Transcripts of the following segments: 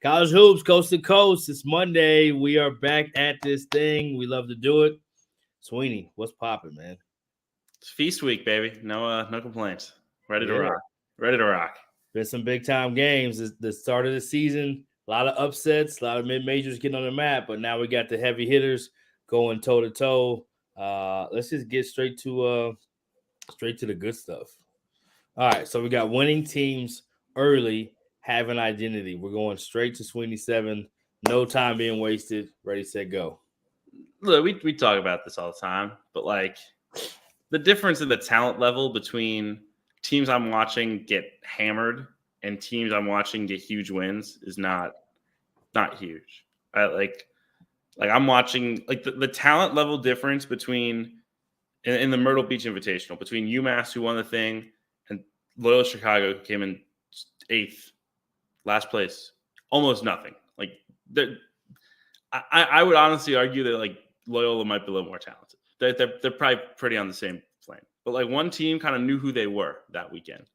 College hoops, coast to coast. It's Monday. We are back at this thing. We love to do it. Sweeney, what's popping, man? It's feast week, baby. No complaints. Ready to Yeah, rock. Ready to rock. been some big time games. It's the start of the season. A lot of upsets, a lot of mid majors getting on the map, but now we got the heavy hitters going toe to toe. Let's just get straight to the good stuff. All right, so we got winning teams early have an identity. We're going straight to Sweeney 7. No time being wasted. Ready, set, go. Look, we talk about this all the time, but like the difference in the talent level between teams I'm watching get hammered and teams I'm watching get huge wins is not huge. Like I'm watching like the talent level difference between in the Myrtle Beach Invitational between UMass who won the thing and Loyola Chicago who came in eighth, last place, almost nothing. Like I would honestly argue that like Loyola might be a little more talented. They're probably pretty on the same plane. But like one team kind of knew who they were that weekend.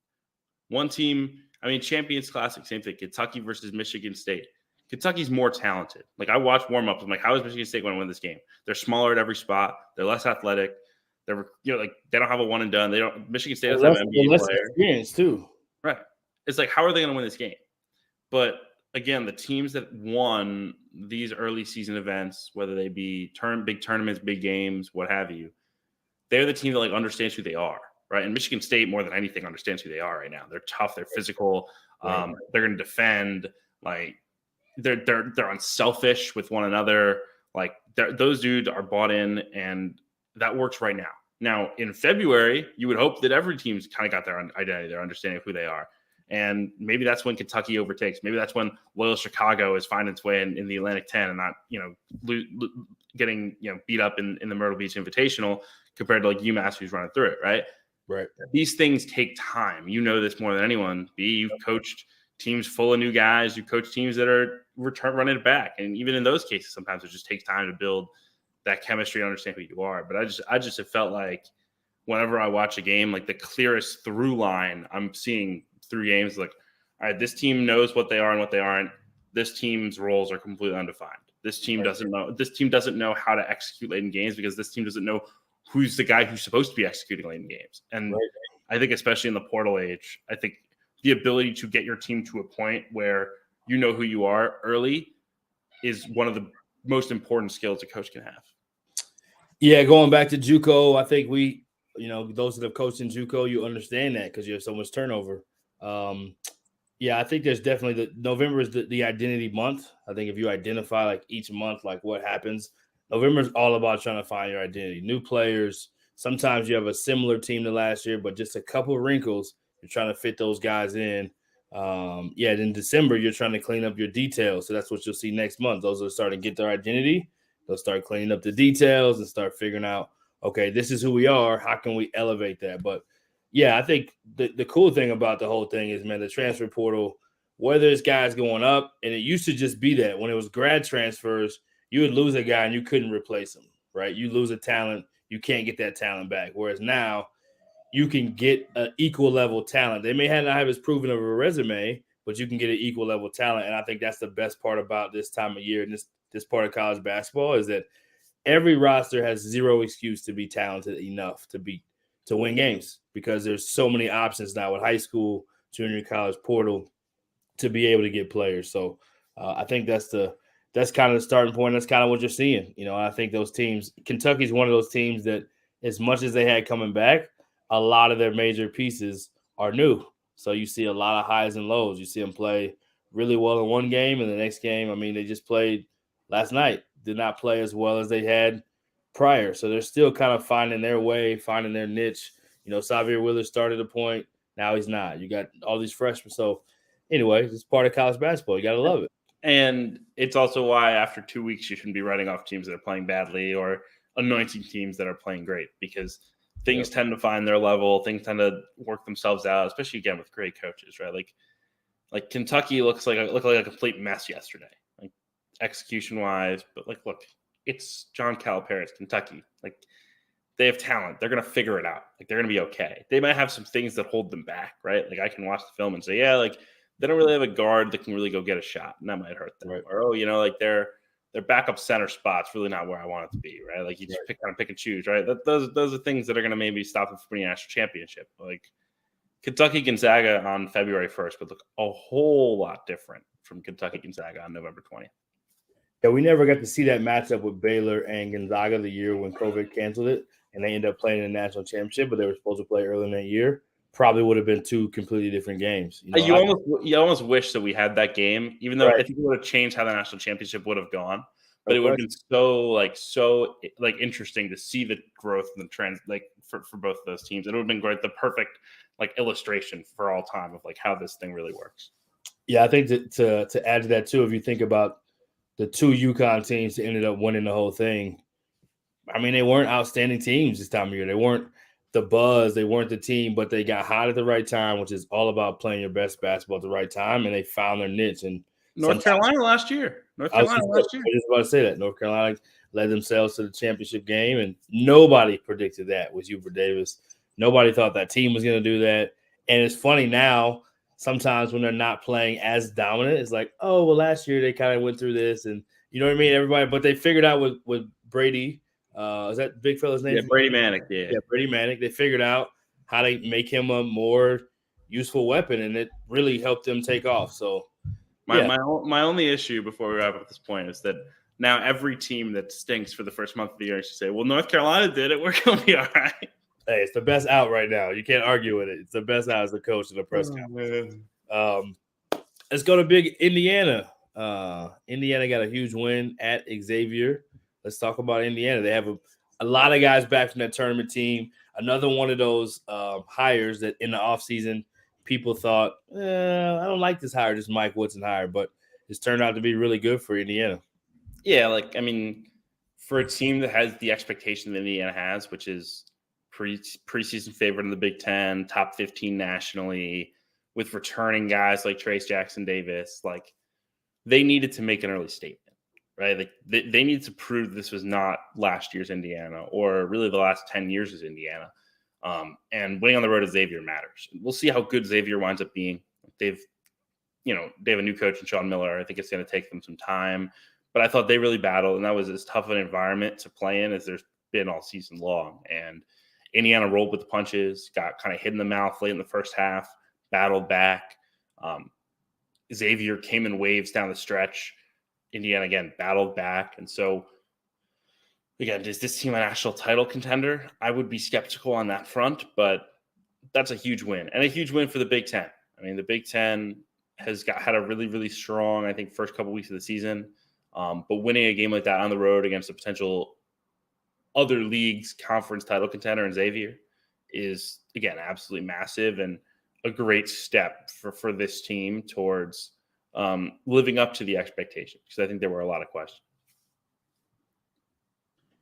One team, I mean, Champions Classic, same thing. Kentucky versus Michigan State. Kentucky's more talented. Like I watched warm ups. I'm like, how is Michigan State going to win this game? They're smaller at every spot. They're less athletic. They're like they don't have a one and done. They don't. Michigan State doesn't have an NBA less player. experience too. Right. It's like how are they going to win this game? But again, the teams that won these early season events, whether they be big tournaments, big games, what have you, they're the team that like understands who they are, right? And Michigan State, more than anything, understands who they are right now. They're tough, they're physical, they're going to defend. Like they're unselfish with one another. Like those dudes are bought in, and that works right now. Now in February, you would hope that every team's kind of got their identity, their understanding of who they are. And maybe that's when Kentucky overtakes. Maybe that's when Loyola Chicago is finding its way in the Atlantic 10 and not, getting, beat up in the Myrtle Beach Invitational compared to like UMass who's running through it, right? Right. These things take time. You know this more than anyone. You've coached teams full of new guys. You coach teams that are running it back. And even in those cases, sometimes it just takes time to build that chemistry and understand who you are. But I just have felt like whenever I watch a game, like the clearest through line I'm seeing through games, like, all right, this team knows what they are and what they aren't. This team's roles are completely undefined. This team doesn't know. This team doesn't know how to execute late in games because this team doesn't know who's the guy who's supposed to be executing late in games. And I think especially in the portal age, I think the ability to get your team to a point where you know who you are early is one of the most important skills a coach can have. Yeah, going back to JUCO, I think those that have coached in JUCO, you understand that because you have so much turnover. Yeah, I think there's definitely November is the identity month. I think if you identify like each month, like what happens, November is all about trying to find your identity. New players. Sometimes you have a similar team to last year, but just a couple of wrinkles. You're trying to fit those guys in. In December, you're trying to clean up your details. So that's what you'll see next month. Those are starting to get their identity. They'll start cleaning up the details and start figuring out, okay, this is who we are. How can we elevate that? But yeah, I think the cool thing about the whole thing is, man, the transfer portal, whether it's guys going up, and it used to just be that when it was grad transfers, you would lose a guy and you couldn't replace him, right? You lose a talent, you can't get that talent back. Whereas now you can get an equal level talent. They may not have as proven of a resume, but you can get an equal level talent. And I think that's the best part about this time of year and this part of college basketball is that every roster has zero excuse to be talented enough to win games because there's so many options now with high school, junior college portal to be able to get players. So I think that's kind of the starting point. That's kind of what you're seeing. I think those teams, Kentucky's one of those teams that as much as they had coming back, a lot of their major pieces are new. So you see a lot of highs and lows. You see them play really well in one game and the next game, I mean, they just played last night, did not play as well as they had prior. So they're still kind of finding their way, finding their niche. Xavier Wheeler started a point. Now he's not. You got all these freshmen. So anyway, it's part of college basketball. You got to love it. And it's also why after 2 weeks, you shouldn't be writing off teams that are playing badly or anointing teams that are playing great because things tend to find their level. Things tend to work themselves out, especially, again, with great coaches, right? Like Kentucky looked like a complete mess yesterday, like execution-wise. But, look, it's John Calipari's Kentucky. Like, they have talent. They're going to figure it out. Like, they're going to be okay. They might have some things that hold them back, right? Like, I can watch the film and say, yeah, like, they don't really have a guard that can really go get a shot, and that might hurt them. Right. Or like their backup center spot's really not where I want it to be, right? Like you just pick and choose, right? Those are things that are going to maybe stop them from winning a national championship. Like Kentucky Gonzaga on February 1st would look a whole lot different from Kentucky Gonzaga on November 20th. Yeah, we never got to see that matchup with Baylor and Gonzaga the year when COVID canceled it, and they ended up playing in the national championship, but they were supposed to play early in that year. Probably would have been two completely different games. You almost wish that we had that game, even though I think it would have changed how the national championship would have gone. But it would have been so interesting to see the growth and the trends, like for both of those teams. It would have been great, the perfect illustration for all time of how this thing really works. Yeah, I think to add to that too, if you think about the two UConn teams that ended up winning the whole thing, I mean, they weren't outstanding teams this time of year. They weren't the buzz, they weren't the team, but they got hot at the right time, which is all about playing your best basketball at the right time, and they found their niche. And North Carolina last year. I was just about to say that. North Carolina led themselves to the championship game, and nobody predicted that with Hubert Davis. Nobody thought that team was going to do that. And it's funny now, sometimes when they're not playing as dominant, it's like, oh, well, last year they kind of went through this, and you know what I mean? Everybody, but they figured out with Brady. Is that big fella's name? Yeah, Brady Manick. Yeah, Brady Manick. They figured out how to make him a more useful weapon, and it really helped them take off. So, my only issue before we wrap up this point is that now every team that stinks for the first month of the year should say, "Well, North Carolina did it. We're going to be all right." Hey, it's the best out right now. You can't argue with it. It's the best out as a coach in the press conference. Let's go to big Indiana. Indiana got a huge win at Xavier. Let's talk about Indiana. They have a lot of guys back from that tournament team. Another one of those hires that in the offseason people thought, I don't like this hire, this Mike Woodson hire, but it's turned out to be really good for Indiana. Yeah, for a team that has the expectation that Indiana has, which is preseason favorite in the Big Ten, top 15 nationally, with returning guys like Trace Jackson Davis, they needed to make an early statement. Right, they need to prove this was not last year's Indiana, or really the last 10 years of Indiana. And winning on the road at Xavier matters. We'll see how good Xavier winds up being. They have a new coach in Sean Miller. I think it's going to take them some time, but I thought they really battled, and that was as tough an environment to play in as there's been all season long. And Indiana rolled with the punches, got kind of hit in the mouth late in the first half, battled back. Xavier came in waves down the stretch. Indiana, again, battled back. And so, again, is this team a national title contender? I would be skeptical on that front, but that's a huge win. And a huge win for the Big Ten. I mean, the Big Ten has had a really, really strong, I think, first couple weeks of the season. But winning a game like that on the road against a potential other league's conference title contender in Xavier is, again, absolutely massive and a great step for this team towards living up to the expectations, because I think there were a lot of questions.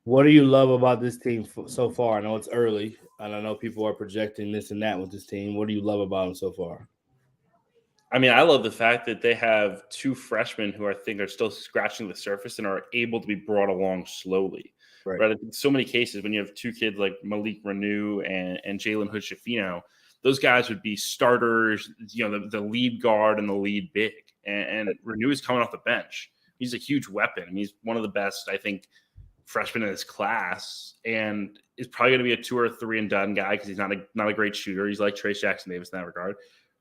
What do you love about this team so far? I know it's early, and I know people are projecting this and that with this team. What do you love about them so far? I mean, I love the fact that they have two freshmen who I think are still scratching the surface and are able to be brought along slowly. Right? In so many cases, when you have two kids like Malik Renew and Jalen Hood-Schifino, those guys would be starters, the lead guard and the lead big. And Renew is coming off the bench. He's a huge weapon. I mean, he's one of the best, I think, freshmen in his class, and is probably going to be a 2 or 3 and done guy because he's not a great shooter. He's like Trace Jackson Davis in that regard.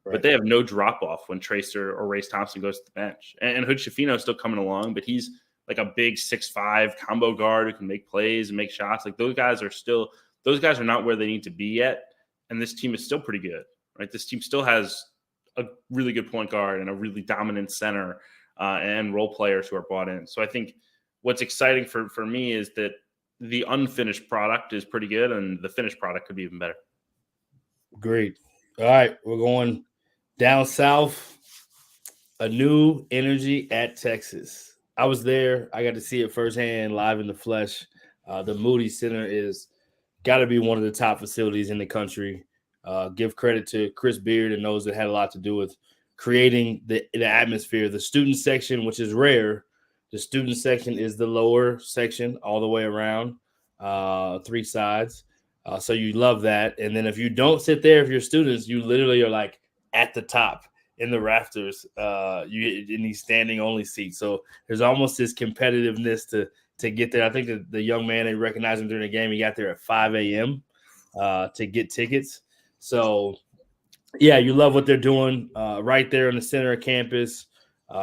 Right. But they have no drop off when Trace or Race Thompson goes to the bench. And Hood-Schifino is still coming along, but he's like a big 6'5" combo guard who can make plays and make shots. Those guys are not where they need to be yet. And this team is still pretty good, right? This team still has a really good point guard and a really dominant center and role players who are bought in. So I think what's exciting for me is that the unfinished product is pretty good, and the finished product could be even better. Great. All right, we're going down south. A new energy at Texas. I was there. I got to see it firsthand, live in the flesh. The Moody Center is got to be one of the top facilities in the country. Give credit to Chris Beard and those that had a lot to do with creating the atmosphere. The student section, which is rare, the student section is the lower section all the way around, 3 sides. So you love that. And then if you don't sit there, if you're students, you literally are like at the top in the rafters. You in these standing only seats, so there's almost this competitiveness to get there. I think the young man, they recognized him during the game. He got there at 5 a.m. To get tickets. So yeah, you love what they're doing right there in the center of campus.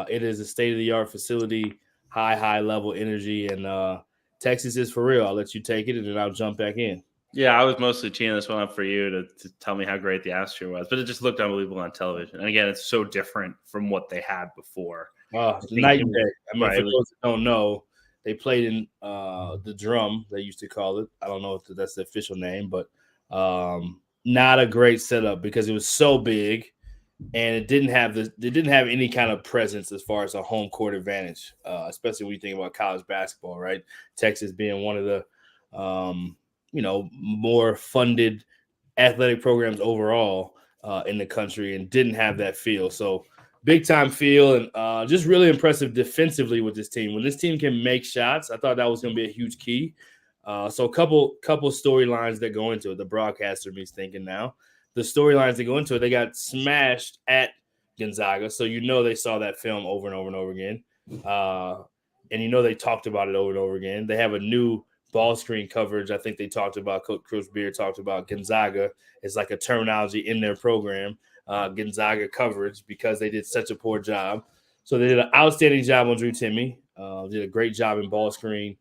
It is a state-of-the-art facility, high level energy, and Texas is for real. I'll let you take it, and then I'll jump back in. Yeah, I was mostly teeing this one up for you to tell me how great the atmosphere was, but it just looked unbelievable on television. And again, it's so different from what they had before. Night and day. I mean, right. For those that don't know, they played in the Drum, they used to call it. I don't know if that's the official name, but not a great setup because it was so big and it didn't have any kind of presence as far as a home court advantage, especially when you think about college basketball, right? Texas being one of the more funded athletic programs overall in the country, and didn't have that feel. So big time feel, and just really impressive defensively with this team. When this team can make shots, I thought that was going to be a huge key. So a couple storylines that go into it. The broadcaster me's thinking now. The storylines that go into it, they got smashed at Gonzaga. So they saw that film over and over and over again. And they talked about it over and over again. They have a new ball screen coverage. I think they talked about, Coach Beard talked about Gonzaga. It's like a terminology in their program, Gonzaga coverage, because they did such a poor job. So they did an outstanding job on Drew Timme. Did a great job in ball screen.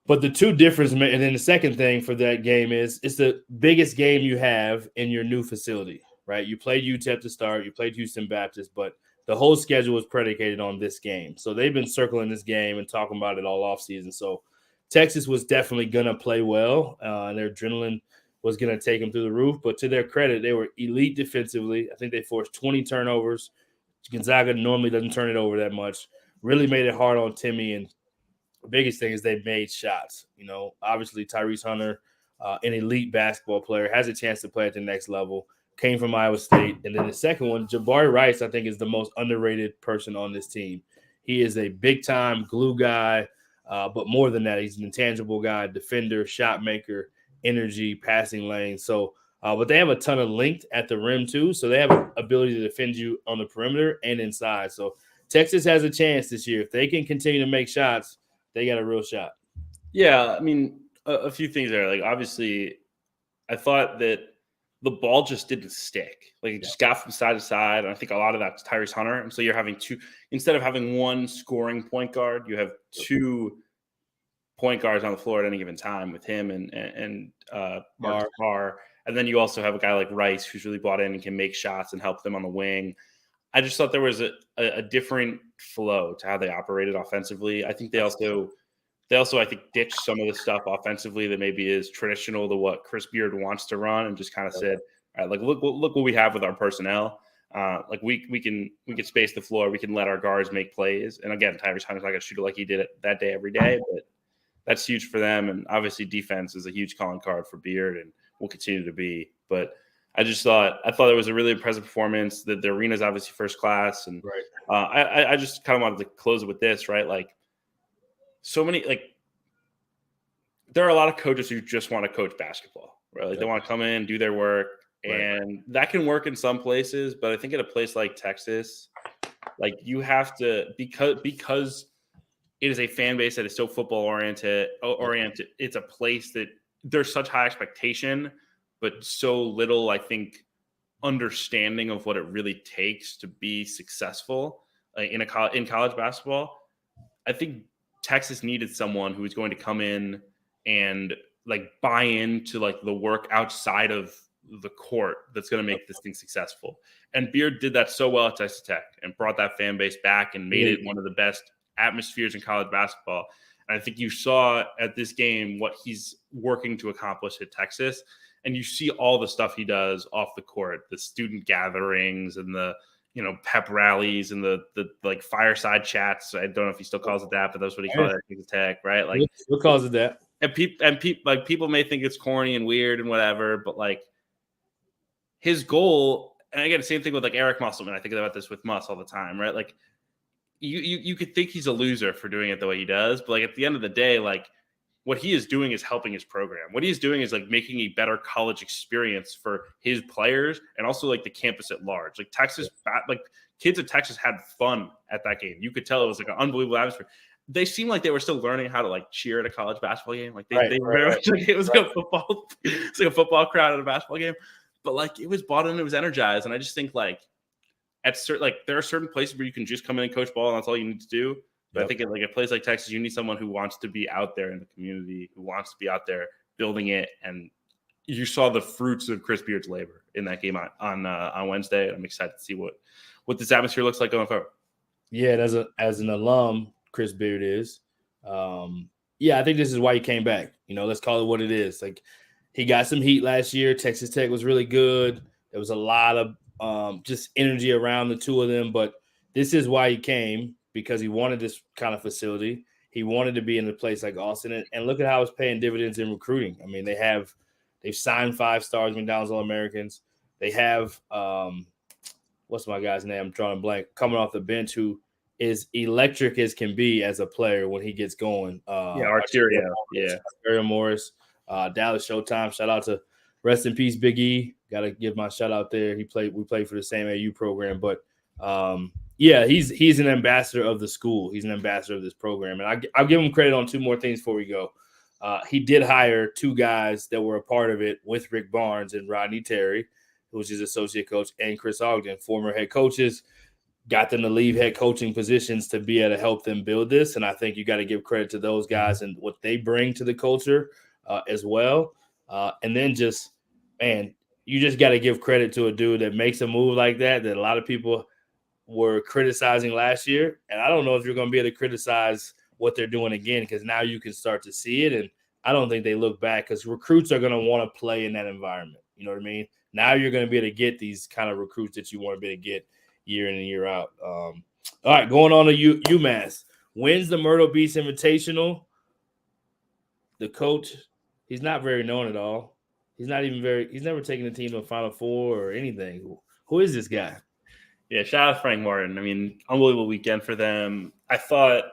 But the two differences, and then the second thing for that game is it's the biggest game you have in your new facility, right? You played UTEP to start, you played Houston Baptist, but the whole schedule was predicated on this game. So they've been circling this game and talking about it all offseason. So Texas was definitely going to play well, and their adrenaline was going to take them through the roof. But to their credit, they were elite defensively. I think they forced 20 turnovers. Gonzaga normally doesn't turn it over that much. Really made it hard on Timme, and the biggest thing is they made shots. Obviously Tyrese Hunter, an elite basketball player, has a chance to play at the next level, came from Iowa State. And then the second one, Jabari Rice, I think, is the most underrated person on this team. He is a big-time glue guy, but more than that, he's an intangible guy, defender, shot maker, energy, passing lane. So, but they have a ton of length at the rim too, so they have an ability to defend you on the perimeter and inside. So Texas has a chance this year. If they can continue to make shots, they got a real shot. Yeah, I mean, a few things there. Like, obviously, I thought that the ball just didn't stick. Like, it just got from side to side. And I think a lot of that's Tyrese Hunter. And so you're having two, instead of having one scoring point guard, you have two point guards on the floor at any given time with him and Marcus Barr. And then you also have a guy like Rice who's really bought in and can make shots and help them on the wing. I just thought there was a different flow to how they operated offensively. I think they also I think ditched some of the stuff offensively that maybe is traditional to what Chris Beard wants to run, and just kind of said, all right, like look what we have with our personnel. Like we can space the floor, we can let our guards make plays. And again, Tyrese Hunter's not gonna shoot it like he did it that day every day, but that's huge for them. And obviously defense is a huge calling card for Beard and will continue to be. But I thought it was a really impressive performance. The arena is obviously first class, and I just kind of wanted to close it with this, right? Like, so many, like, there are a lot of coaches who just want to coach basketball, right? Like, they want to come in, do their work, and that can work in some places. But I think at a place like Texas, like, you have to, because it is a fan base that is so football oriented. It's a place that there's such high expectation, but so little, I think, understanding of what it really takes to be successful in college basketball. I think Texas needed someone who was going to come in and like buy into like the work outside of the court that's going to make this thing successful. And Beard did that so well at Texas Tech and brought that fan base back and made it one of the best atmospheres in college basketball. And I think you saw at this game what he's working to accomplish at Texas. And you see all the stuff he does off the court, the student gatherings and the, pep rallies and the like fireside chats. I don't know if he still calls it that, but that's what he called it at Texas Tech, right? Like, what calls it that? And people may think it's corny and weird and whatever, but like his goal, and again, same thing with like Eric Musselman. I think about this with Muss all the time, right? Like you could think he's a loser for doing it the way he does, but like at the end of the day, like what he is doing is helping his program. What he is doing is like making a better college experience for his players and also like the campus at large. Like Texas, like kids at Texas had fun at that game. You could tell it was like an unbelievable atmosphere. They seemed like they were still learning how to like cheer at a college basketball game. Like they were very much like it was like a football, it's like a football crowd at a basketball game. But like it was bought in, it was energized. And I just think like there are certain places where you can just come in and coach ball and that's all you need to do. But I think at a place like Texas, you need someone who wants to be out there in the community, who wants to be out there building it. And you saw the fruits of Chris Beard's labor in that game on Wednesday. I'm excited to see what this atmosphere looks like going forward. Yeah, and as an alum, Chris Beard is. I think this is why he came back. Let's call it what it is. Like he got some heat last year. Texas Tech was really good. There was a lot of just energy around the two of them. But this is why he came. Because he wanted this kind of facility. He wanted to be in a place like Austin. And look at how it's paying dividends in recruiting. I mean, they've signed 5 stars, McDonald's All-Americans. They have, what's my guy's name? I'm drawing a blank. Coming off the bench who is electric as can be as a player when he gets going. Arterio. Arterio Morris. Dallas Showtime. Shout out to rest in peace, Big E. Got to give my shout out there. We played for the same AU program. But, he's an ambassador of the school. He's an ambassador of this program. And I'll give him credit on 2 more things before we go. He did hire 2 guys that were a part of it with Rick Barnes and Rodney Terry, who was his associate coach, and Chris Ogden, former head coaches, got them to leave head coaching positions to be able to help them build this. And I think you got to give credit to those guys and what they bring to the culture as well. And then you just got to give credit to a dude that makes a move like that a lot of people – were criticizing last year. And I don't know if you're going to be able to criticize what they're doing again because now you can start to see it. And I don't think they look back because recruits are going to want to play in that environment. You know what I mean? Now you're going to be able to get these kind of recruits that you want to be able to get year in and year out. All right, going on to UMass. Wins the Myrtle Beach Invitational. The coach, he's not very known at all. He's never taken the team to a Final Four or anything. Who is this guy? Yeah, shout out Frank Martin. I mean, unbelievable weekend for them. I thought,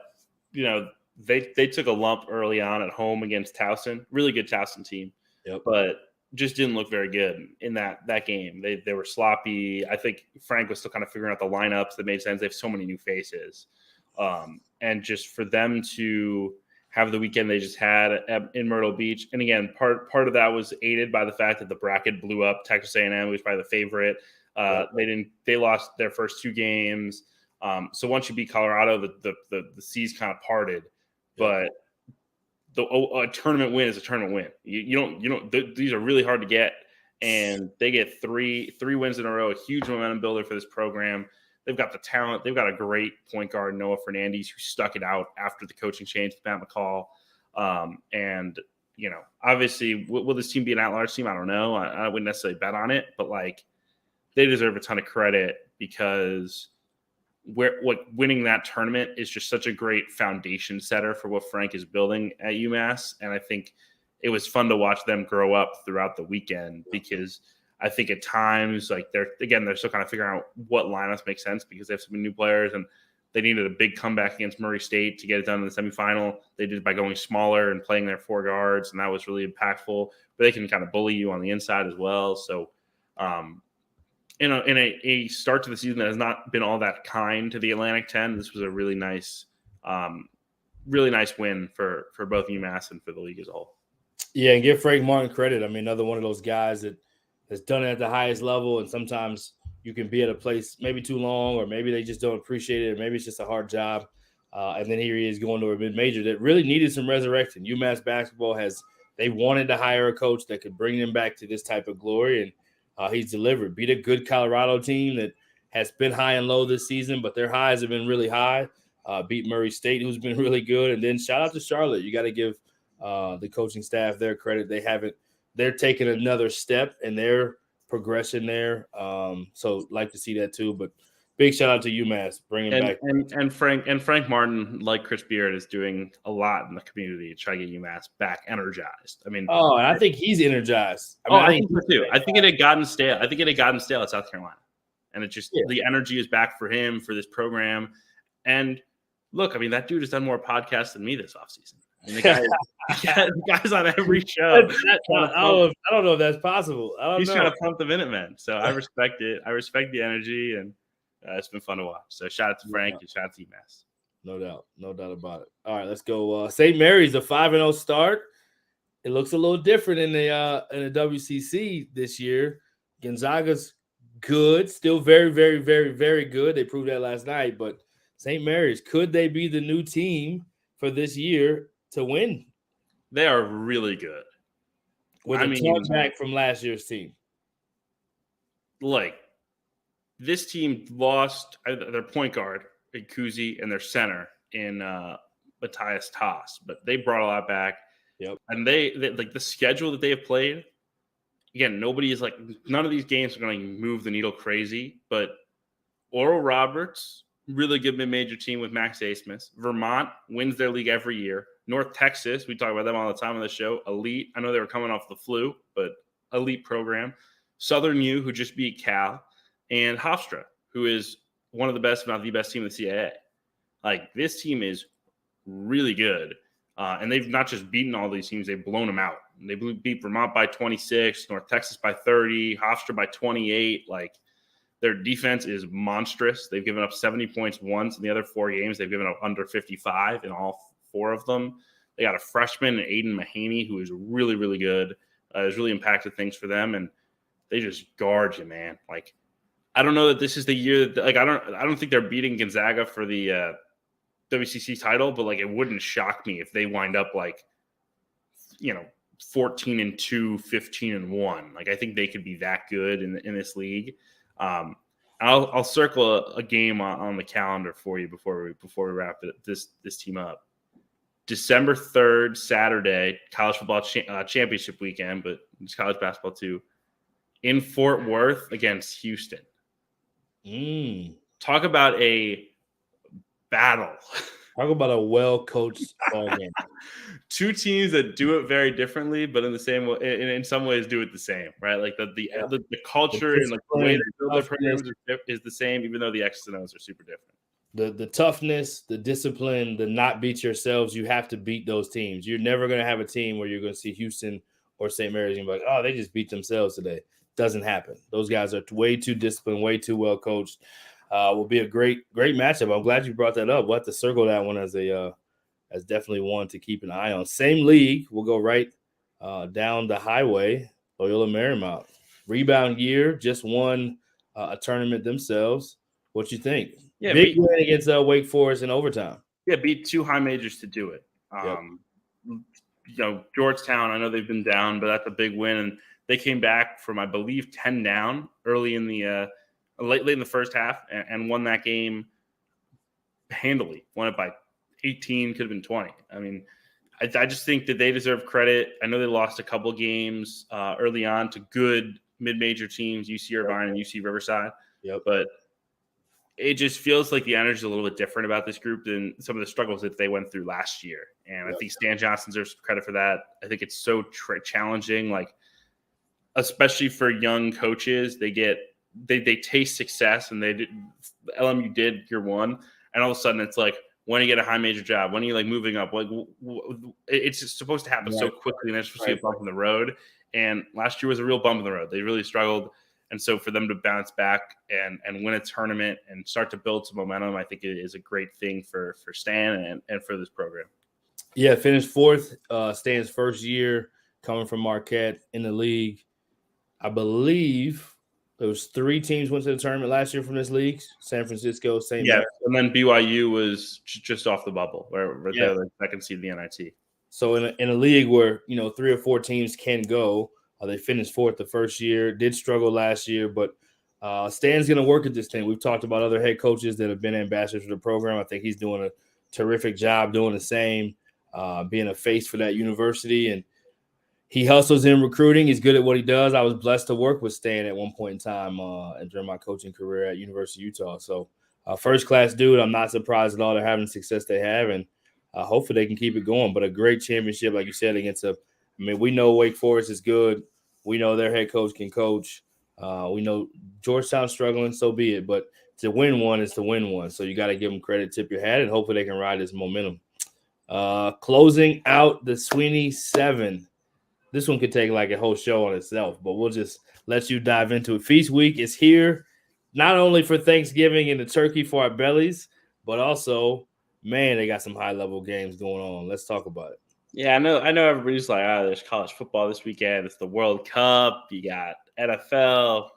they took a lump early on at home against Towson. Really good Towson team. Yep. But just didn't look very good in that game. They were sloppy. I think Frank was still kind of figuring out the lineups that made sense. They have so many new faces. And just for them to have the weekend they just had in Myrtle Beach. And again, part of that was aided by the fact that the bracket blew up. Texas A&M was probably the favorite. They lost their first 2 games. So once you beat Colorado, the seas kind of parted. But a tournament win is a tournament win. You don't. These are really hard to get, and they get three wins in a row. A huge momentum builder for this program. They've got the talent. They've got a great point guard, Noah Fernandes, who stuck it out after the coaching change with Matt McCall. And obviously, will this team be an at-large team? I don't know. I wouldn't necessarily bet on it, but they deserve a ton of credit because winning that tournament is just such a great foundation setter for what Frank is building at UMass. And I think it was fun to watch them grow up throughout the weekend because I think at times they're still kind of figuring out what lineups make sense because they have some new players and they needed a big comeback against Murray State to get it done in the semifinal. They did it by going smaller and playing their 4 guards, and that was really impactful. But they can kind of bully you on the inside as well. So, in a start to the season that has not been all that kind to the Atlantic 10, this was a really nice win for both UMass and for the league as a whole. Yeah, and give Frank Martin credit. I mean, another one of those guys that has done it at the highest level, and sometimes you can be at a place maybe too long, or maybe they just don't appreciate it, or maybe it's just a hard job. And then here he is going to a mid-major that really needed some resurrection. UMass basketball they wanted to hire a coach that could bring them back to this type of glory, and he's delivered. Beat a good Colorado team that has been high and low this season, but their highs have been really high. Beat Murray State, who's been really good. And then shout out to Charlotte. You got to give the coaching staff their credit. They're taking another step in their progression there. So like to see that too. But big shout out to UMass bringing back. And Frank Martin, like Chris Beard, is doing a lot in the community to try to get UMass back energized. I mean, and I think he's energized. I think so too. I think it had gotten stale. I think it had gotten stale at South Carolina, and it just the energy is back for him for this program. And look, I mean, that dude has done more podcasts than me this offseason. And the guy's on every show. I don't know if that's possible. He's trying to pump the Minutemen. So I respect it. I respect the energy, and it's been fun to watch. So shout out to Frank and shout out to UMass. No doubt about it. All right, let's go. St. Mary's, a 5-0 start. It looks a little different in the WCC this year. Gonzaga's good, still very, very, very, very good. They proved that last night. But St. Mary's, could they be the new team for this year to win? They are really good. With a comeback from last year's team. Like, this team lost their point guard, Kuzi, and their center in Matthias Toss, but they brought a lot back. Yep. And they like the schedule that they have played. Again, none of these games are going to move the needle crazy, but Oral Roberts, really good mid-major team with Max Asmus. Vermont wins their league every year. North Texas, we talk about them all the time on the show. Elite. I know they were coming off the flu, but elite program. Southern U, who just beat Cal, and Hofstra, who is one of the best, if not the best team in the CAA. Like, this team is really good. And they've not just beaten all these teams, they've blown them out. They beat Vermont by 26, North Texas by 30, Hofstra by 28. Like, their defense is monstrous. They've given up 70 points once. In the other 4 games, they've given up under 55 in all 4 of them. They got a freshman, Aiden Mahaney, who is really, really good. Has really impacted things for them, and they just guard you, man. Like, I don't know that this is the year that, like, I don't think they're beating Gonzaga for the WCC title, but like, it wouldn't shock me if they wind up 14-2, 15-1. Like, I think they could be that good in this league. I'll circle a game on the calendar for you before we wrap this team up. December 3rd, Saturday, college football championship weekend, but it's college basketball too, in Fort Worth against Houston. Talk about a battle. Talk about a well-coached ball game. 2 teams that do it very differently, but in the same way, in some ways, do it the same, right? Like the culture and like the way they build their programs is the same, even though the X's and O's are super different. The toughness, the discipline, the not beat yourselves. You have to beat those teams. You're never going to have a team where you're going to see Houston or St. Mary's and be like, oh, they just beat themselves today. Doesn't happen. Those guys are way too disciplined, way too well coached. Will be a great matchup. I'm glad you brought that up. We'll have to circle that one as definitely one to keep an eye on. Same league. We'll go right down the highway. Loyola Marymount. Rebound year, just won a tournament themselves. What you think? Yeah, big win against Wake Forest in overtime. Yeah, beat 2 high majors to do it. Georgetown, I know they've been down, but that's a big win. And they came back from, I believe, 10 down early in the late in the first half and won that game handily. Won it by 18, could have been 20. I mean, I just think that they deserve credit. I know they lost a couple games early on to good mid-major teams, UC Irvine and UC Riverside. But it just feels like the energy is a little bit different about this group than some of the struggles that they went through last year. And I think Stan Johnson deserves credit for that. I think it's so challenging, like, especially for young coaches. They taste success, and LMU did year one, and all of a sudden it's like, when you get a high major job, when are you like moving up? Like, it's just supposed to happen so quickly, and it's supposed to be a bump in the road. And last year was a real bump in the road. They really struggled. And so for them to bounce back and win a tournament and start to build some momentum, I think it is a great thing for Stan and for this program. Yeah, finished 4th, Stan's first year coming from Marquette in the league. I believe there was 3 teams went to the tournament last year from this league: San Francisco, St. Mary's. And then BYU was just off the bubble, they're the second seed of the NIT. So in a league where 3 or 4 teams can go, they finished 4th the first year. Did struggle last year, but Stan's going to work at this thing. We've talked about other head coaches that have been ambassadors for the program. I think he's doing a terrific job doing the same, being a face for that university. And he hustles in recruiting. He's good at what he does. I was blessed to work with Stan at one point in time during my coaching career at University of Utah. So first-class dude. I'm not surprised at all they're having the success they have, and hopefully they can keep it going. But a great championship, like you said, we know Wake Forest is good. We know their head coach can coach. We know Georgetown's struggling, so be it. But to win one is to win one. So you got to give them credit, tip your hat, and hopefully they can ride this momentum. Closing out the Sweeney 7. This one could take like a whole show on itself, but we'll just let you dive into it. Feast week is here, not only for Thanksgiving and the turkey for our bellies, but also, man, they got some high-level games going on. Let's talk about it. Yeah, I know everybody's like, there's college football this weekend. It's the World Cup. You got NFL.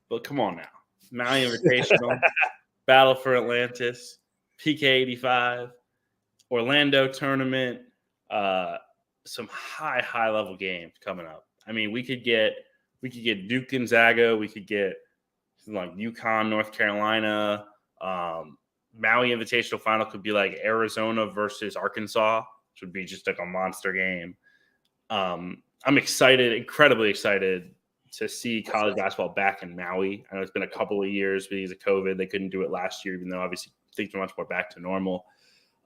But come on now. Maui Invitational, Battle for Atlantis, PK 85, Orlando tournament, some high level games coming up. I mean, we could get Duke Gonzaga, we could get like UConn, North Carolina. Maui Invitational final could be like Arizona versus Arkansas, which would be just like a monster game. I'm excited, incredibly excited to see college basketball back in Maui. I know it's been a couple of years because of COVID. They couldn't do it last year, even though obviously things are much more back to normal.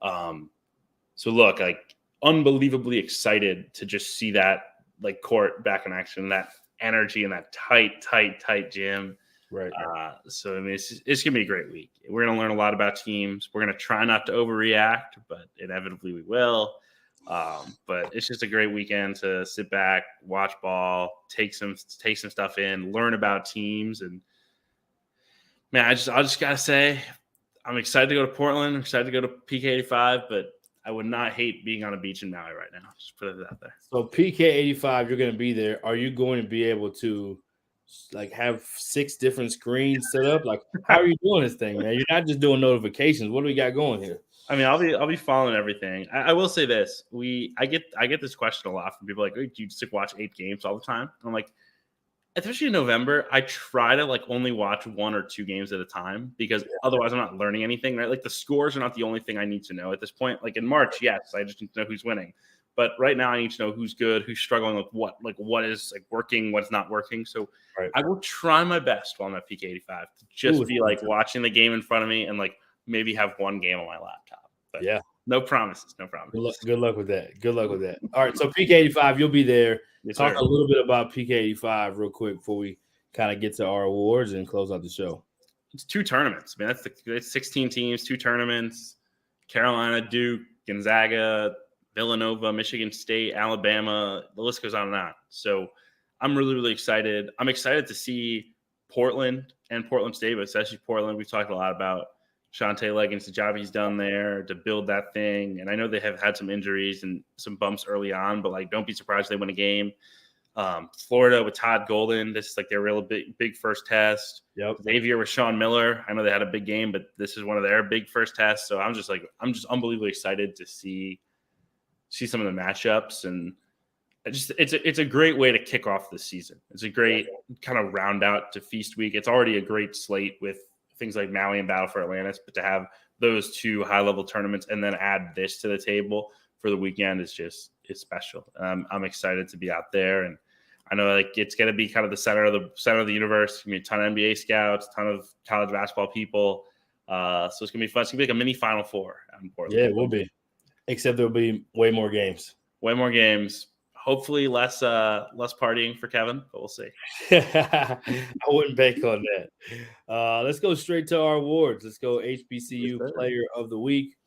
So look, like unbelievably excited to just see that like court back in action, that energy and that tight gym. Right. So I mean, it's gonna be a great week. We're gonna learn a lot about teams. We're gonna try not to overreact, but inevitably we will. But it's just a great weekend to sit back, watch ball, take some stuff in, learn about teams, and man, I just gotta say, I'm excited to go to Portland. I'm excited to go to PK 85, but I would not hate being on a beach in Maui right now. Just put it out there. So PK 85, you're going to be there. Are you going to be able to like have 6 different screens set up? Like, how are you doing this thing, man? You're not just doing notifications. What do we got going here? I mean, I'll be following everything. I will say this: I get this question a lot from people like, "Do you just watch 8 games all the time?" And I'm like, especially in November, I try to like only watch 1 or 2 games at a time because otherwise I'm not learning anything. Right? Like the scores are not the only thing I need to know at this point. Like in March, yes, I just need to know who's winning. But right now, I need to know who's good, who's struggling with what is like working, what's not working. So I will try my best while I'm at PK 85 to just be like watching the game in front of me and like maybe have 1 game on my laptop. But yeah, no promises. Good luck with that. All right, so PK 85, you'll be there. Yes, Talk sir. a little bit about PK 85 real quick before we kind of get to our awards and close out the show. It's 2 tournaments. I mean, it's 16 teams, 2 tournaments. Carolina, Duke, Gonzaga, Villanova, Michigan State, Alabama. The list goes on and on. So I'm really excited. I'm excited to see Portland and Portland State, but especially Portland. We've talked a lot about Shante Leggins, the job he's done there to build that thing. And I know they have had some injuries and some bumps early on, but like, don't be surprised if they win a game. Florida with Todd Golden, this is like their real big first test. Yep. Xavier with Sean Miller. I know they had a big game, but this is one of their big first tests. So I'm just unbelievably excited to see some of the matchups, and it's a great way to kick off the season. It's a great kind of round out to Feast Week. It's already a great slate with things like Maui and Battle for Atlantis, but to have those 2 high-level tournaments and then add this to the table for the weekend is just it's special. I'm excited to be out there, and I know like it's going to be kind of the center of the universe. I mean, a ton of NBA scouts, a ton of college basketball people. So it's going to be fun. It's going to be like a mini Final Four out in Portland. Yeah, it will be. Except there'll be way more games. Hopefully less partying for Kevin, but we'll see. I wouldn't bank on that. Let's go straight to our awards. Let's go HBCU Player of the Week.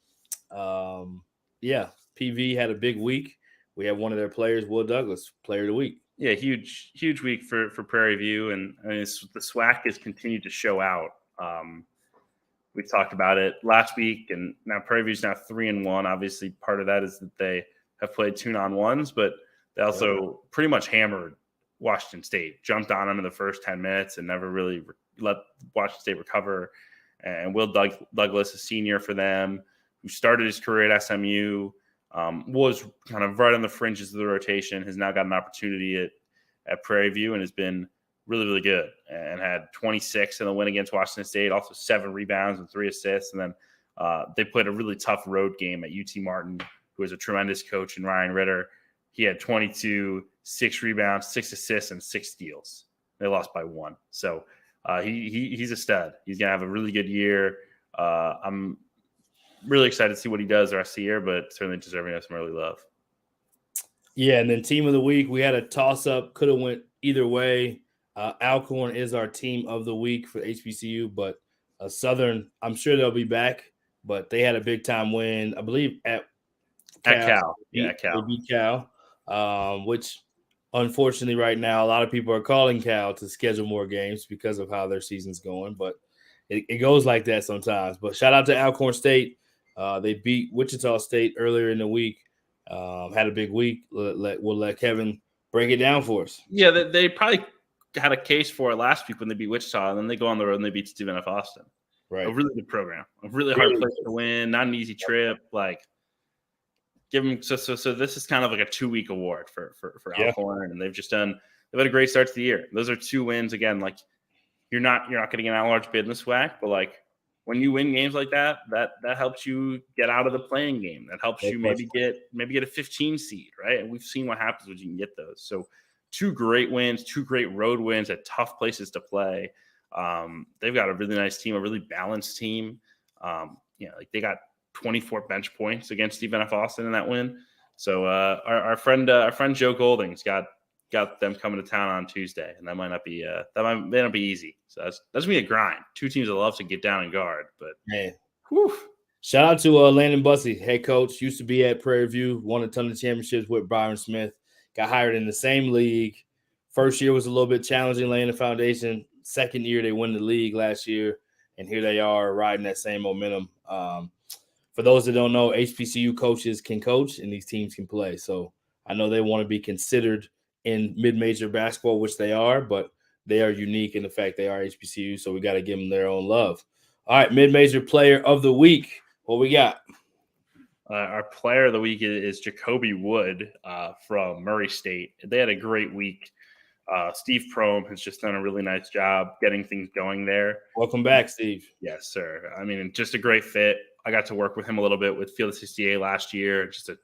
PV had a big week. We have one of their players, Will Douglas, Player of the Week. Yeah, huge week for Prairie View, and I mean, the SWAC has continued to show out. We talked about it last week, and now Prairie View's now 3-1. Obviously, part of that is that they have played 2-on-1s, but they also pretty much hammered Washington State, jumped on them in the first 10 minutes and never really let Washington State recover. And Will Douglas, a senior for them, who started his career at SMU, was kind of right on the fringes of the rotation, has now got an opportunity at Prairie View and has been really good, and had 26 in the win against Washington State, also 7 rebounds and 3 assists. And then they played a really tough road game at UT Martin, who is a tremendous coach in Ryan Ritter. He had 22, 6 rebounds, 6 assists, and 6 steals. They lost by 1. So he's a stud. He's going to have a really good year. I'm really excited to see what he does the rest of the year, but certainly deserving of some early love. Yeah, and then Team of the Week, we had a toss-up. Could have went either way. Alcorn is our Team of the Week for HBCU, but Southern, I'm sure they'll be back, but they had a big-time win, I believe, at At Cal. Cal. Yeah, at Cal. They beat Cal, which unfortunately right now a lot of people are calling Cal to schedule more games because of how their season's going. But it goes like that sometimes. But shout out to Alcorn State. They beat Wichita State earlier in the week. Had a big week. We'll let Kevin break it down for us. Yeah, they probably had a case for it last week when they beat Wichita, and then they go on the road and they beat Stephen F. Austin. Right. A really good program. A really hard place to win. Not an easy trip. Like, give them so this is kind of like a 2-week award for Alcorn, and they've had a great start to the year. Those are 2 wins. Again, like you're not getting an at-large bid in the SWAC, but like when you win games like that helps you get out of the playing game. That helps you maybe get a 15 seed, right? And we've seen what happens when you can get those. So 2 great wins, 2 great road wins at tough places to play. They've got a really nice team, a really balanced team. Like they got 24 bench points against Stephen F. Austin in that win. So our friend Joe Golding's got them coming to town on Tuesday, and that might not be easy. So that's gonna be a grind. 2 teams that love to get down and guard, but man, whew. Shout out to Landon Bussey, head coach. Used to be at Prairie View, won a ton of championships with Byron Smith. Got hired in the same league. First year was a little bit challenging, laying the foundation. Second year, they won the league last year, and here they are riding that same momentum. For those that don't know, HBCU coaches can coach, and these teams can play. So I know they want to be considered in mid-major basketball, which they are, but they are unique in the fact they are HBCU, so we got to give them their own love. All right, mid-major player of the week. What we got? Our player of the week is Jacoby Wood from Murray State. They had a great week. Steve Prohm has just done a really nice job getting things going there. Welcome back, Steve. Yes, sir. I mean, just a great fit. I got to work with him a little bit with Field 68 last year. Just a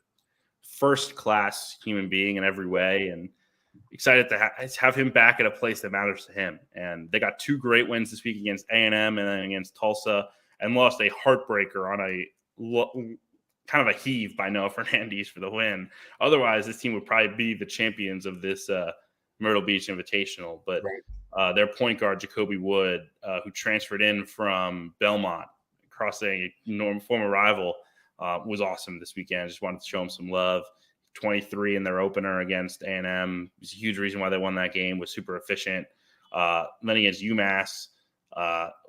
first-class human being in every way, and excited to have him back at a place that matters to him. And they got 2 great wins this week against A&M and then against Tulsa, and lost a heartbreaker on a kind of a heave by Noah Fernandez for the win. Otherwise, this team would probably be the champions of this Myrtle Beach Invitational. But their point guard, Jacoby Wood, who transferred in from Belmont, across a former rival, was awesome this weekend. I just wanted to show him some love. 23 in their opener against A&M. It was a huge reason why they won that game. Was super efficient. Then against UMass,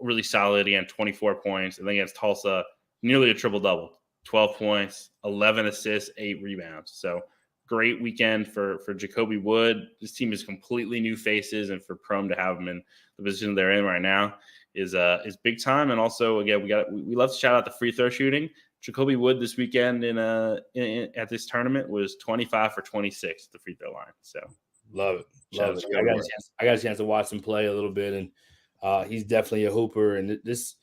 really solid again, 24 points. And then against Tulsa, nearly a triple-double. 12 points, 11 assists, 8 rebounds. So great weekend for Jacoby Wood. This team is completely new faces, and for Prohm to have them in the position they're in right now is big time. And also, again, we love to shout out the free throw shooting. Jacoby Wood this weekend at this tournament was 25 for 26 at the free throw line. So love it. I got a chance to watch him play a little bit, and he's definitely a hooper. And this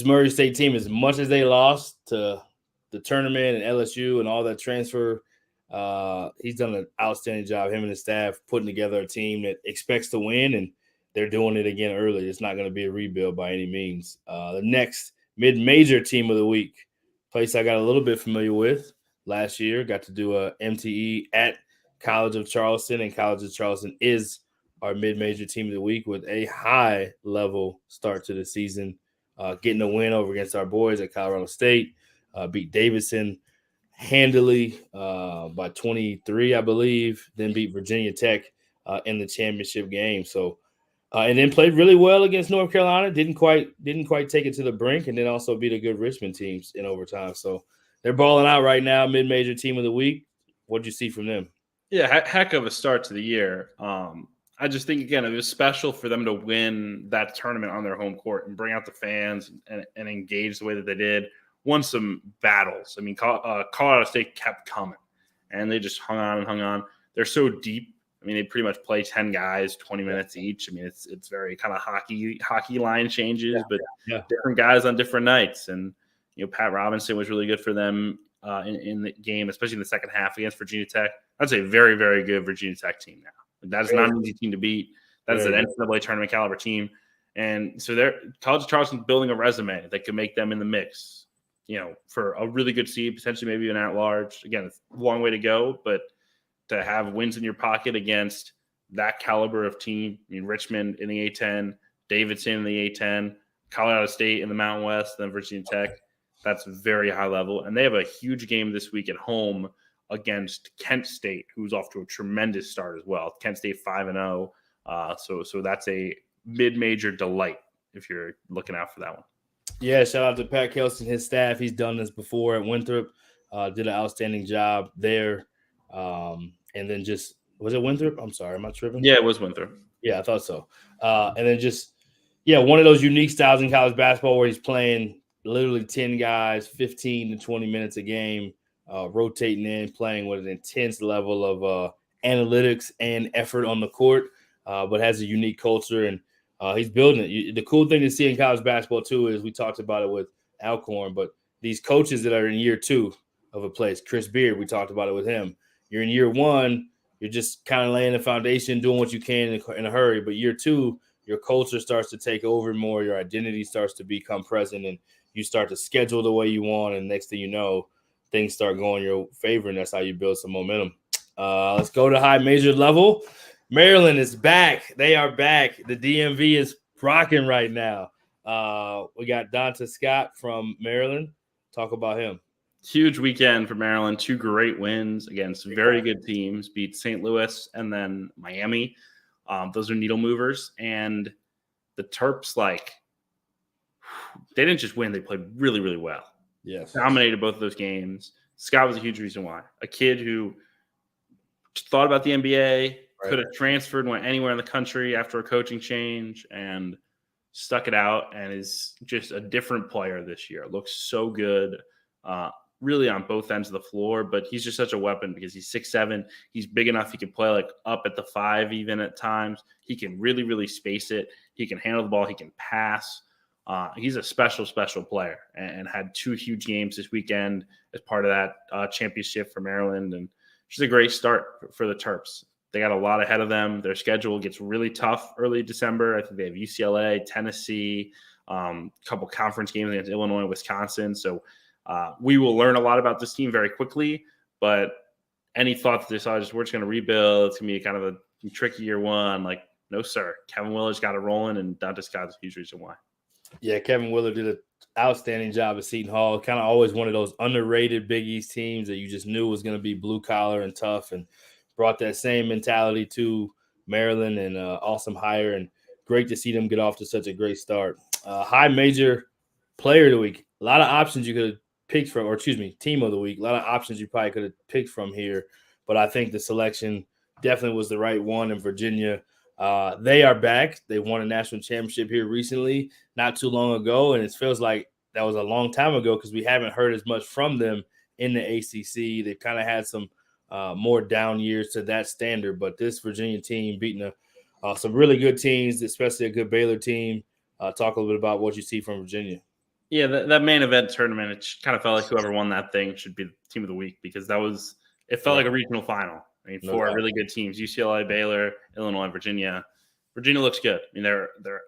Murray State team, as much as they lost to the tournament and LSU and all that transfer, he's done an outstanding job, him and his staff, putting together a team that expects to win, and they're doing it again early. It's not going to be a rebuild by any means. The next mid-major team of the week, place I got a little bit familiar with last year, got to do a MTE at College of Charleston, and College of Charleston is our mid-major team of the week with a high-level start to the season, getting a win over against our boys at Colorado State, beat Davidson handily by 23, I believe, then beat Virginia Tech in the championship game. So, and then played really well against North Carolina. Didn't quite take it to the brink, and then also beat a good Richmond teams in overtime. So they're balling out right now. Mid-major team of the week. What'd you see from them? Yeah, heck of a start to the year. I just think, again, it was special for them to win that tournament on their home court and bring out the fans and engage the way that they did. Won some battles. I mean, Colorado State kept coming, and they just hung on. They're so deep. I mean, they pretty much play 10 guys, 20 minutes each. I mean, it's very kind of hockey line changes, but different guys on different nights. And, Pat Robinson was really good for them in the game, especially in the second half against Virginia Tech. That's a very, very good Virginia Tech team now. That is not an easy team to beat. That is an NCAA tournament caliber team. And so College of Charleston building a resume that could make them in the mix, for a really good seed, potentially maybe an at-large. Again, it's a long way to go, but to have wins in your pocket against that caliber of team, I mean, Richmond in the A-10, Davidson in the A-10, Colorado State in the Mountain West, then Virginia Tech. That's very high level. And they have a huge game this week at home against Kent State, who's off to a tremendous start as well. Kent State 5-0. So that's a mid-major delight if you're looking out for that one. Yeah, shout out to Pat Kelsey and his staff. He's done this before at Winthrop. Did an outstanding job there. And then just – was it Winthrop? I'm sorry. Am I tripping? Yeah, it was Winthrop. Yeah, I thought so. And then just – one of those unique styles in college basketball where he's playing literally 10 guys, 15 to 20 minutes a game, rotating in, playing with an intense level of analytics and effort on the court, but has a unique culture, and he's building it. The cool thing to see in college basketball, too, is we talked about it with Alcorn, but these coaches that are in year 2 of a place, Chris Beard, we talked about it with him. You're in year 1, you're just kind of laying the foundation, doing what you can in a hurry, but year 2, your culture starts to take over more, your identity starts to become present, and you start to schedule the way you want, and next thing you know, things start going your favor, and that's how you build some momentum. Let's go to high major level. Maryland is back. They are back. The DMV is rocking right now. We got Donta Scott from Maryland. Talk about him. Huge weekend for Maryland. 2 great wins against very good teams. Beat St. Louis and then Miami. Those are needle movers. And the Terps, they didn't just win. They played really, really well. Yes. Dominated both of those games. Scott was a huge reason why. A kid who thought about the NBA, could have transferred and went anywhere in the country after a coaching change and stuck it out and is just a different player this year. Looks so good, really on both ends of the floor, but he's just such a weapon because he's 6'7". He's big enough. He can play up at the 5 even at times. He can really, really space it. He can handle the ball. He can pass. He's a special, special player and had 2 huge games this weekend as part of that championship for Maryland. And just a great start for the Terps. They got a lot ahead of them. Their schedule gets really tough early December. I think they have UCLA, Tennessee, a couple conference games against Illinois, Wisconsin. So we will learn a lot about this team very quickly. But any thought that they saw, we're just going to rebuild, it's going to be kind of a tricky year 1. No, sir. Kevin Willard's got it rolling, and Donta Scott's a huge reason why. Yeah, Kevin Willard did an outstanding job at Seton Hall. Kind of always one of those underrated Big East teams that you just knew was going to be blue collar and tough, and brought that same mentality to Maryland, and awesome hire, and great to see them get off to such a great start. High major player of the week. A lot of options you could have picked from, or team of the week. A lot of options you probably could have picked from here, but I think the selection definitely was the right one in Virginia. They are back. They won a national championship here recently, not too long ago, and it feels like that was a long time ago because we haven't heard as much from them in the ACC. They've kind of had some more down years to that standard, but this Virginia team beating some really good teams, especially a good Baylor team. Talk a little bit about what you see from Virginia. Yeah, that main event tournament, it kind of felt like whoever won that thing should be the team of the week because it felt like a regional final. I mean, 4 really good teams: UCLA, Baylor, Illinois, Virginia. Virginia looks good. I mean,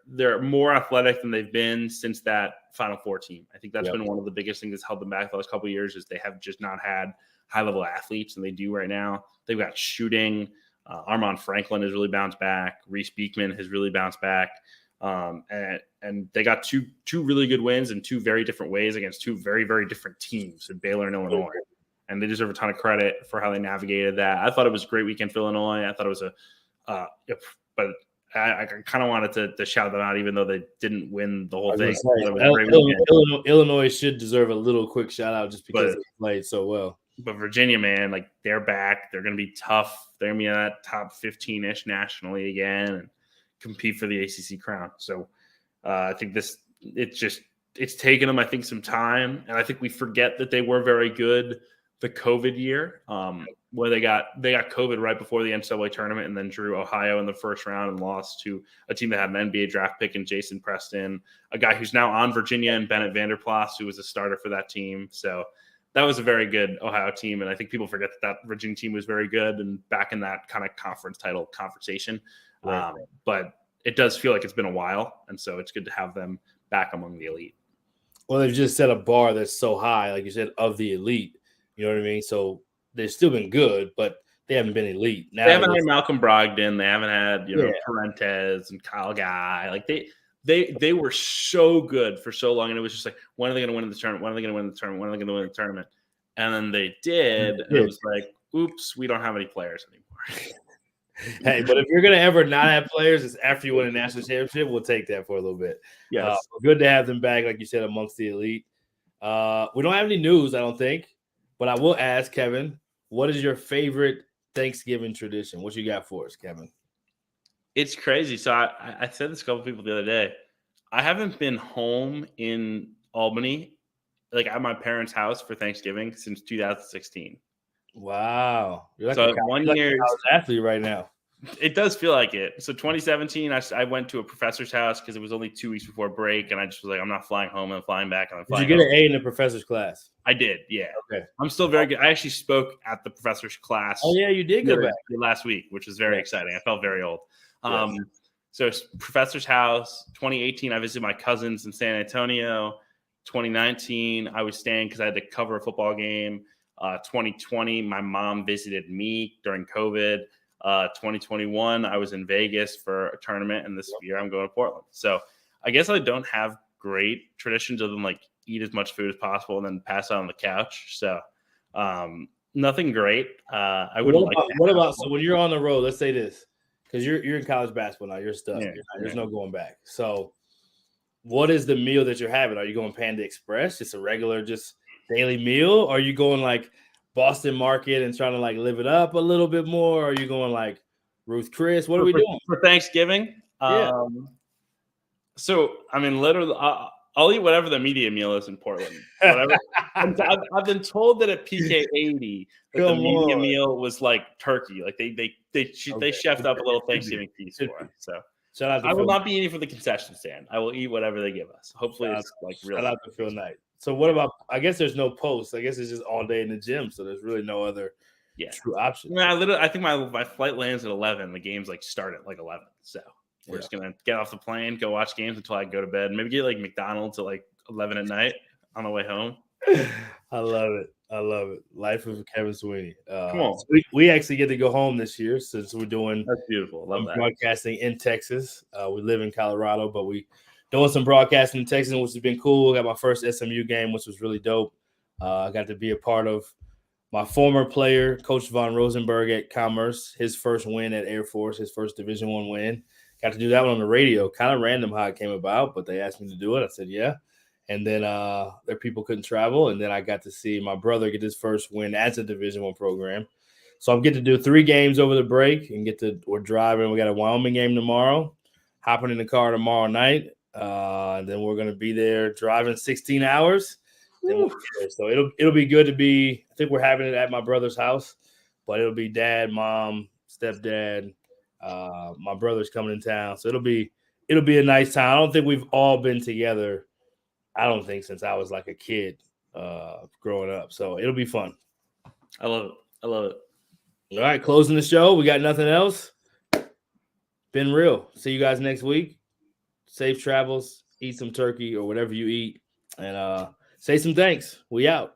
they're more athletic than they've been since that Final Four team. I think that's been one of the biggest things that's held them back the last couple of years is they have just not had high-level athletes, and they do right now. They've got shooting. Armand Franklin has really bounced back. Reese Beekman has really bounced back. And they got two really good wins in 2 very different ways against 2 very, very different teams in Baylor and Illinois. And they deserve a ton of credit for how they navigated that. I thought it was a great weekend for Illinois. I thought it was but I kind of wanted to shout them out, even though they didn't win the whole thing. Illinois should deserve a little quick shout out just because they played so well. But Virginia, man, they're back. They're going to be tough. They're going to be in that top 15-ish nationally again and compete for the ACC crown. So I think it's taken them, I think, some time. And I think we forget that they were very good the COVID year, where they got COVID right before the NCAA tournament and then drew Ohio in the first round and lost to a team that had an NBA draft pick in Jason Preston, a guy who's now on Virginia, and Bennett Vanderplas, who was a starter for that team. So that was a very good Ohio team. And I think people forget that Virginia team was very good and back in that kind of conference title conversation. Right. But it does feel like it's been a while. And so it's good to have them back among the elite. Well, they've just set a bar that's so high, like you said, of the elite. You know what I mean? So they've still been good, but they haven't been elite. Now they haven't had Malcolm Brogdon. They haven't had, Parentes and Kyle Guy. Like They were so good for so long, and it was just like, when are they going to win the tournament? When are they going to win the tournament? When are they going to win the tournament? And then they did, and it was like, oops, we don't have any players anymore. Hey, but if you're going to ever not have players, it's after you win a national championship. We'll take that for a little bit. Yes. Good to have them back, like you said, amongst the elite. We don't have any news, I don't think, but I will ask, Kevin, what is your favorite Thanksgiving tradition? What you got for us, Kevin? It's crazy. So I said this to a couple people the other day. I haven't been home in Albany, like at my parents' house for Thanksgiving since 2016. Wow. You're like So a college athlete right now. It does feel like it. So 2017, I went to a professor's house because it was only 2 weeks before break, and I just was like, I'm not flying home. I'm flying back. And I'm flying. Did you get an A in the professor's class? I did, yeah. Okay. I'm still very good. I actually spoke at the professor's class. Oh yeah, you did go back last week, which was very exciting. I felt very old. So professor's house. 2018, I visited my cousins in San Antonio. 2019, I was staying because I had to cover a football game. 2020, my mom visited me during COVID. 2021, I was in Vegas for a tournament, and this year I'm going to Portland. So I guess I don't have great traditions other than like eat as much food as possible and then pass out on the couch. So nothing great. I wouldn't like. What about so when you're on the road? Let's say this, because you're in college basketball now. You're stuck. Yeah, There's no going back. So what is the meal that you're having? Are you going Panda Express, just a regular, just daily meal? Or are you going like Boston Market and trying to like live it up a little bit more? Or are you going like Ruth Chris? What are we doing for Thanksgiving? Yeah. So I mean, literally, I'll eat whatever the media meal is in Portland. Whatever. I've been told that at PK 80 that the media meal was like turkey. Like they chefed up a little Thanksgiving piece for us. So I will not be eating from the concession stand. I will eat whatever they give us. Hopefully, it's like real. Shout out to Phil Knight. So what about? I guess there's no post. I guess it's just all day in the gym. So there's really no other true option. I think my flight lands at 11. The games like start at like 11. So we're just gonna get off the plane, go watch games until I go to bed. Maybe get like McDonald's at like 11 at night on the way home. I love it. Life of Kevin Sweeney. Come on. So we actually get to go home this year since we're doing. That's beautiful. Love that. Broadcasting in Texas. We live in Colorado, but we doing some broadcasting in Texas, which has been cool. Got my first SMU game, which was really dope. I got to be a part of my former player, Coach Von Rosenberg at Commerce, his first win at Air Force, his first Division I win. Got to do that one on the radio. Kind of random how it came about, but they asked me to do it. I said, yeah. And then their people couldn't travel. And then I got to see my brother get his first win as a Division I program. So I'm getting to do 3 games over the break and we're driving. We got a Wyoming game tomorrow, hopping in the car tomorrow night. And then we're going to be there driving 16 hours. So it'll be good to be. I think we're having it at my brother's house, but it'll be dad, mom, stepdad. My brother's coming in town, so it'll be a nice time. I don't think we've all been together. I don't think since I was like a kid growing up. So it'll be fun. I love it. All right, closing the show. We got nothing else. Been real. See you guys next week. Safe travels. Eat some turkey or whatever you eat, and say some thanks. We out.